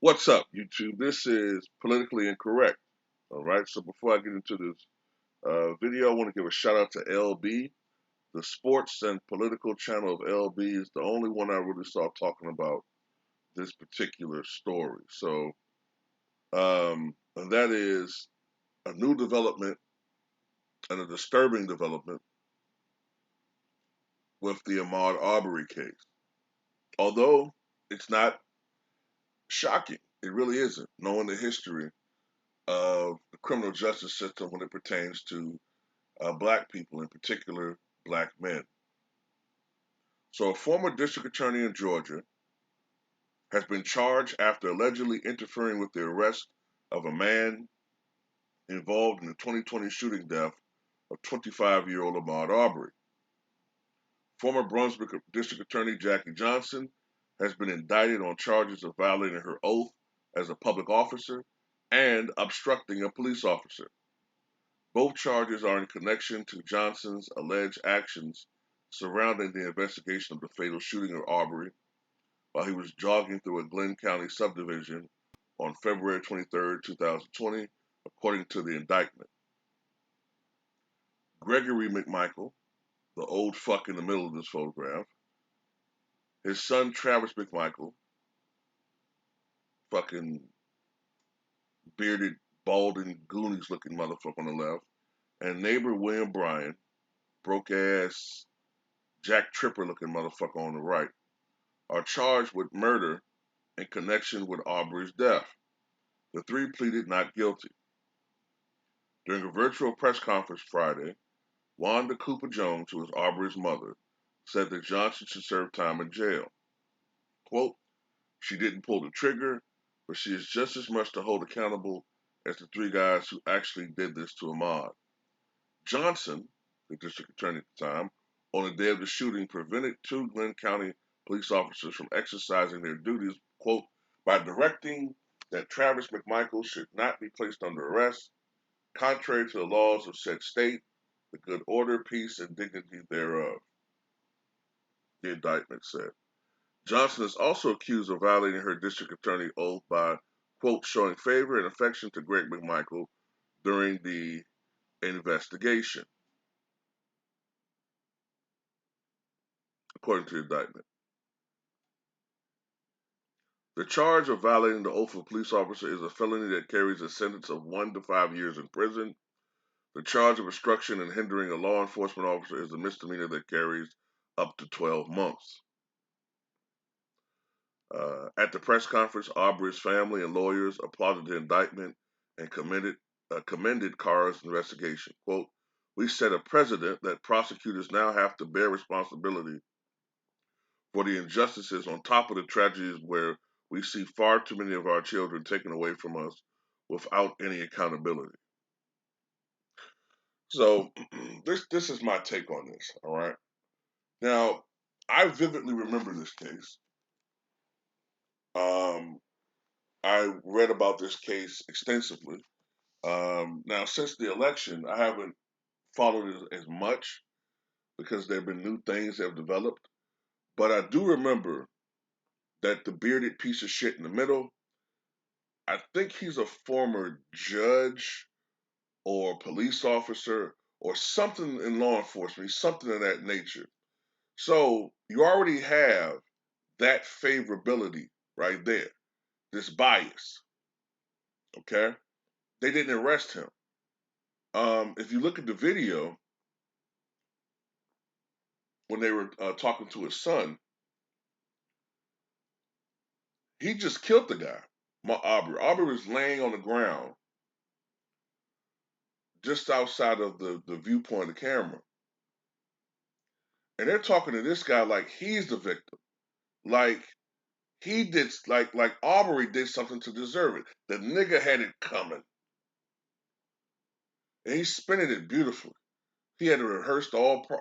What's up, YouTube? This is Politically Incorrect. All right, so before I get into this video, I want to give a shout out to LB. The sports and political channel of LB is the only one I really saw talking about this particular story. And that is a new development and a disturbing development with the Ahmaud Arbery case. Although it's not shocking, it really isn't, knowing the history of the criminal justice system when it pertains to black people, in particular black men. So, a former district attorney in Georgia has been charged after allegedly interfering with the arrest of a man involved in the 2020 shooting death of 25-year-old Ahmaud Arbery. Former Brunswick District Attorney Jackie Johnson has been indicted on charges of violating her oath as a public officer and obstructing a police officer. Both charges are in connection to Johnson's alleged actions surrounding the investigation of the fatal shooting of Arbery while he was jogging through a Glenn County subdivision on February 23, 2020, according to the indictment. Gregory McMichael, the old fuck in the middle of this photograph, his son Travis McMichael, fucking bearded, balding, Goonies looking motherfucker on the left, and neighbor William Bryan, broke ass, Jack Tripper looking motherfucker on the right, are charged with murder in connection with Arbery's death. The three pleaded not guilty. During a virtual press conference Friday, Wanda Cooper Jones, who is Arbery's mother, said that Johnson should serve time in jail. Quote, she didn't pull the trigger, but she is just as much to hold accountable as the three guys who actually did this to Ahmaud. Johnson, the district attorney at the time, on the day of the shooting prevented two Glenn County police officers from exercising their duties, quote, by directing that Travis McMichael should not be placed under arrest, contrary to the laws of said state, the good order, peace, and dignity thereof, the indictment said. Johnson is also accused of violating her district attorney oath by, quote, showing favor and affection to Greg McMichael during the investigation, according to the indictment. The charge of violating the oath of a police officer is a felony that carries a sentence of 1 to 5 years in prison. The charge of obstruction and hindering a law enforcement officer is a misdemeanor that carries up to 12 months. At the press conference, Arbery's family and lawyers applauded the indictment and commended Carr's investigation. Quote, we set a precedent that prosecutors now have to bear responsibility for the injustices on top of the tragedies where we see far too many of our children taken away from us without any accountability. So this is my take on this, all right? Now, I vividly remember this case. I read about this case extensively. Now, since the election, I haven't followed it as much because there have been new things that have developed. But I do remember that the bearded piece of shit in the middle, I think he's a former judge or police officer or something in law enforcement, something of that nature. So you already have that favorability right there, this bias, okay? They didn't arrest him. If you look at the video, when they were talking to his son, he just killed the guy, Aubrey. Aubrey was laying on the ground just outside of the viewpoint of the camera. And they're talking to this guy like he's the victim. Like he did, like Aubrey did something to deserve it. The nigga had it coming. And he's spinning it beautifully. He had to rehearse the all part,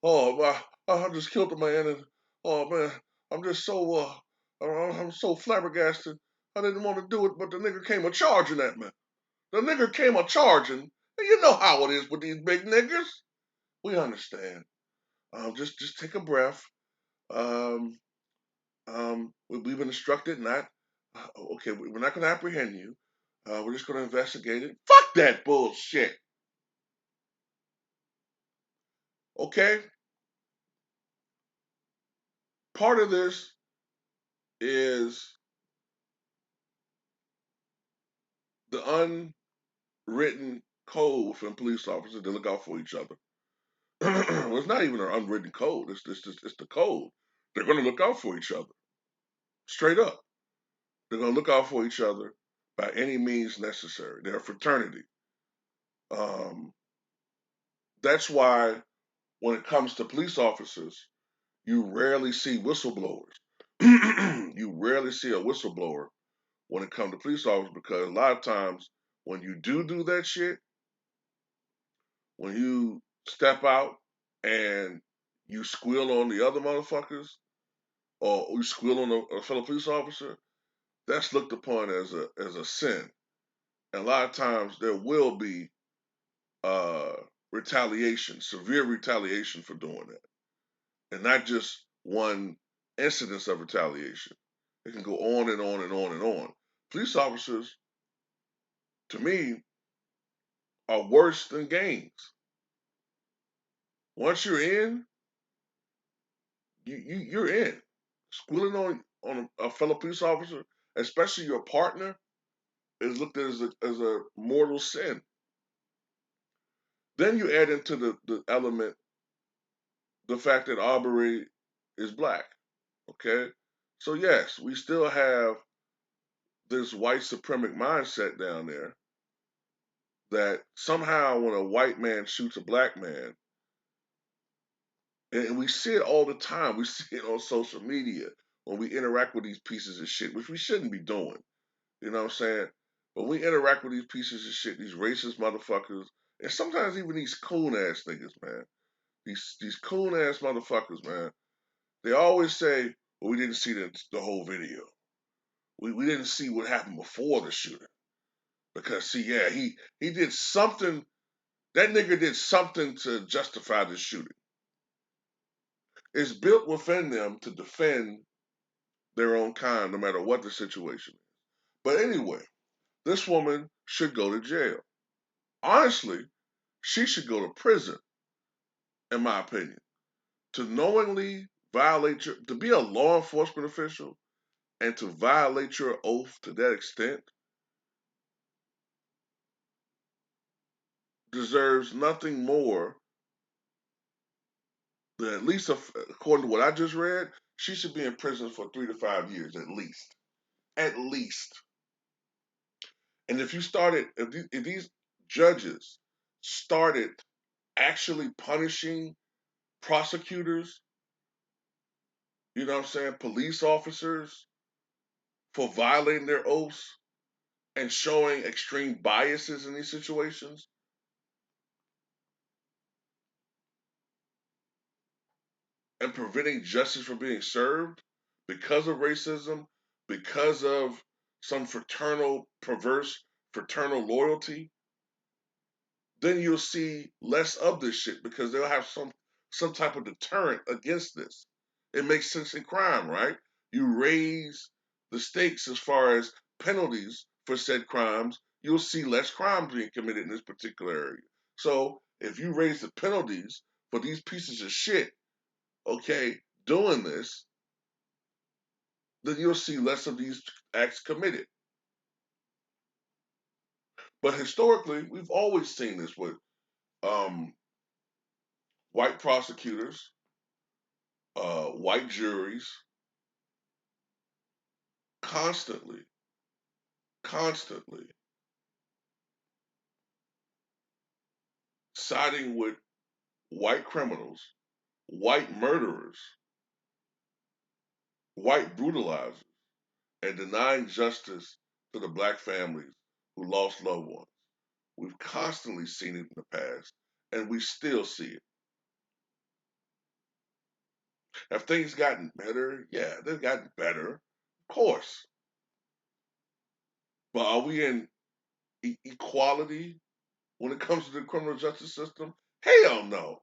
oh, I just killed a man and, oh man, I'm just so, I'm so flabbergasted. I didn't want to do it, but the nigga came a charging at me. The nigga came a charging. And you know how it is with these big niggas. We understand. Just take a breath. We've been instructed not Okay, we're not going to apprehend you. We're just going to investigate it. Fuck that bullshit. Okay? Part of this is the unwritten code within police officers to look out for each other. Well, it's not even an unwritten code. It's the code. They're going to look out for each other. Straight up. They're going to look out for each other by any means necessary. They're a fraternity. Um, that's why when it comes to police officers, you rarely see whistleblowers. You rarely see a whistleblower when it comes to police officers because a lot of times when you do that shit, when you step out and you squeal on the other motherfuckers or you squeal on a fellow police officer, that's looked upon as a sin. And a lot of times there will be uh, retaliation, severe retaliation for doing that, and not just one incidence of retaliation. It can go on and on and on and on. Police officers, to me, are worse than gangs. Once you're in, you're in. Squealing on a fellow police officer, especially your partner, is looked at as a mortal sin. Then you add into the element the fact that Arbery is black. Okay, so yes, we still have this white supremacy mindset down there that somehow when a white man shoots a black man, and we see it all the time, we see it on social media when we interact with these pieces of shit, which we shouldn't be doing. You know what I'm saying? But we interact with these pieces of shit, these racist motherfuckers, and sometimes even these coon ass niggas, man. These coon ass motherfuckers, man. They always say, well, we didn't see the whole video. We didn't see what happened before the shooting. Because see, yeah, he did something. That nigga did something to justify this shooting. It's built within them to defend their own kind, no matter what the situation is. But anyway, this woman should go to jail. Honestly, she should go to prison, in my opinion. To knowingly violate to be a law enforcement official and to violate your oath to that extent deserves nothing more than at least, according to what I just read, she should be in prison for 3 to 5 years at least. At least. And if these judges started actually punishing prosecutors, you know what I'm saying, police officers for violating their oaths and showing extreme biases in these situations and preventing justice from being served because of racism, because of some perverse fraternal loyalty, then you'll see less of this shit because they'll have some type of deterrent against this. It makes sense in crime, right? You raise the stakes as far as penalties for said crimes, you'll see less crimes being committed in this particular area. So if you raise the penalties for these pieces of shit, okay, doing this, then you'll see less of these acts committed. But historically, we've always seen this with um, white prosecutors, white juries, constantly, constantly siding with white criminals, white murderers, white brutalizers, and denying justice to the black families who lost loved ones. We've constantly seen it in the past, and we still see it. Have things gotten better? Yeah, they've gotten better, of course. But are we in equality when it comes to the criminal justice system? Hell no.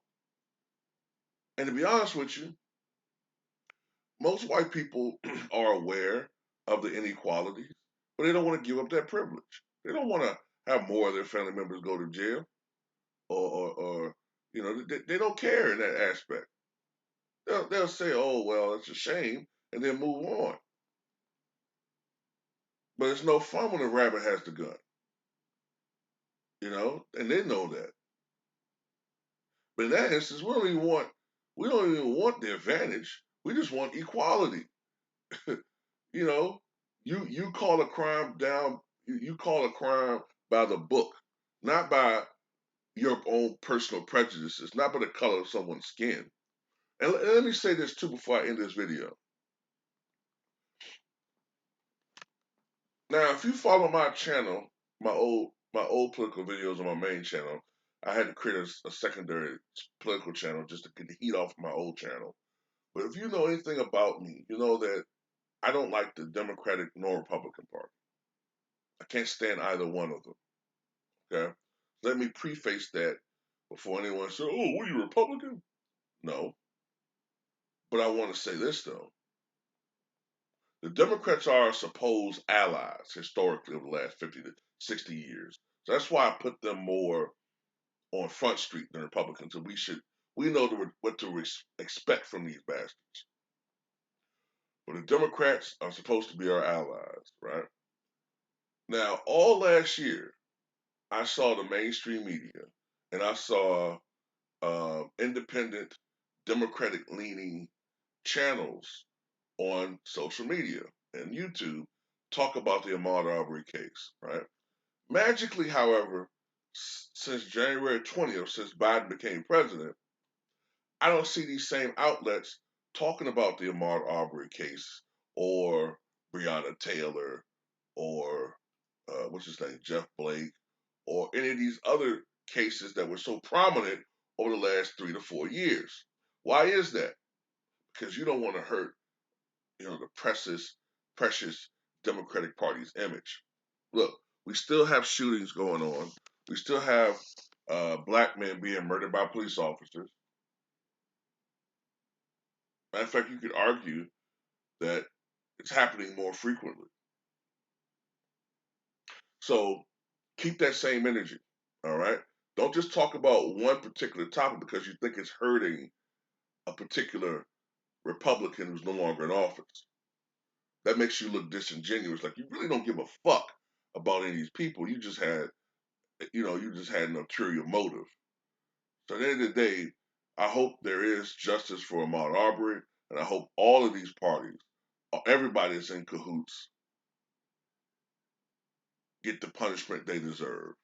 And to be honest with you, most white people are aware of the inequalities, but they don't want to give up that privilege. They don't want to have more of their family members go to jail, or they don't care in that aspect. They'll say, "Oh well, it's a shame," and then move on. But it's no fun when the rabbit has the gun, and they know that. But in that instance, we don't even want the advantage. We just want equality. You know, you call a crime down. You call a crime by the book, not by your own personal prejudices, not by the color of someone's skin. And let me say this too before I end this video. Now, if you follow my channel, my old political videos on my main channel, I had to create a secondary political channel just to get the heat off my old channel. But if you know anything about me, you know that I don't like the Democratic nor Republican Party. I can't stand either one of them. Okay, let me preface that before anyone says, "Oh, were you Republican?" No, but I want to say this though: the Democrats are our supposed allies historically over the last 50 to 60 years. So that's why I put them more on Front Street than Republicans. So we know what to expect from these bastards. But the Democrats are supposed to be our allies, right? Now, all last year, I saw the mainstream media and I saw independent, Democratic leaning channels on social media and YouTube talk about the Ahmaud Arbery case, right? Magically, however, since January 20th, since Biden became president, I don't see these same outlets talking about the Ahmaud Arbery case or Breonna Taylor or what's his name, Jeff Blake, or any of these other cases that were so prominent over the last 3 to 4 years. Why is that? Because you don't want to hurt, the precious Democratic Party's image. Look, we still have shootings going on. We still have black men being murdered by police officers. Matter of fact, you could argue that it's happening more frequently. So keep that same energy. All right. Don't just talk about one particular topic because you think it's hurting a particular Republican who's no longer in office. That makes you look disingenuous, like you really don't give a fuck about any of these people. You just had an ulterior motive. So at the end of the day, I hope there is justice for Ahmaud Arbery, and I hope all of these parties, everybody that's in cahoots, get the punishment they deserve.